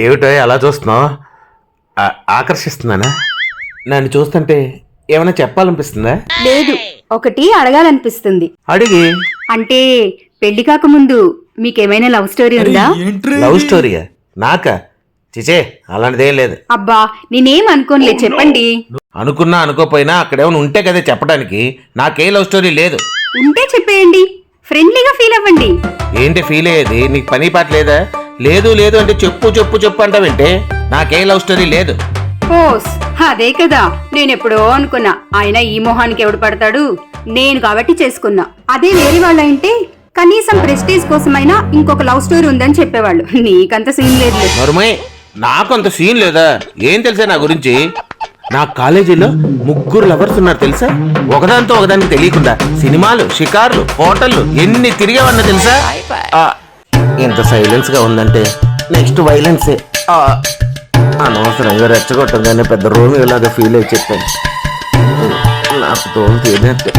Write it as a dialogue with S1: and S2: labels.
S1: ఏమిటో అలా చూస్తున్నావు? ఆకర్షిస్తున్నానా? నన్ను చూస్తుంటే ఏమైనా చెప్పాలనిపిస్తుందా?
S2: లేదు, ఒకటి అడగాలనిపిస్తుంది.
S1: అడిగి.
S2: అంటే పెళ్లి కాకముందు మీకేమైనా లవ్ స్టోరీ ఉందా?
S1: లవ్ స్టోరీయా? నాకా? చిచే, అలాంటిదేం లేదు.
S2: అబ్బా, నేనేం అనుకోనులే, చెప్పండి.
S1: అనుకున్నా అనుకోపోయినా అక్కడేమైనా ఉంటే కదా చెప్పడానికి. నాకే లవ్ స్టోరీ లేదు.
S2: ఉంటే చెప్పేయండి, ఫ్రెండ్లీగా ఫీల్ అవ్వండి.
S1: ఏంటి ఫీల్ అయ్యేది? నీకు పని పాట లేదా? లేదు లేదు అంటే చెప్పు చెప్పు చెప్పు అంటావేంటే? నాకే లవ్ స్టోరీ లేదు.
S2: ఓస్, అదే కదా నేనెప్పుడో అనుకున్నా. ఆయన ఈ మొహానికి ఎవడు పడతాడు, నేను కాబట్టి చేసుకున్నా. అదే వేరే వాళ్ళు అంటే కనీసం ప్రెస్టీజ్ కోసమైనా ఇంకొక లవ్ స్టోరీ ఉందని చెప్పేవాళ్ళు. నీకంత సీన్ లేదు.
S1: నరుమై, నాకు అంత సీన్ లేదా? ఏం తెలుసా నా గురించి? నా కాలేజీలో 3 లవర్స్ ఉన్నారు తెలుసా? ఒకదాంతో ఒకదానికి తెలియకుండా సినిమాలు, షికార్లు, హోటళ్లు ఎన్ని తిరిగేవన్నా తెలుసా? ఎంత సైలెన్స్ గా ఉందంటే నెక్స్ట్ వైలెన్సే. అనవసరంగా రెచ్చగొట్టగానే పెద్ద రోమియోలాగా ఫీల్ అయి చెప్పాను. నాకు తోలు తీరినట్టే.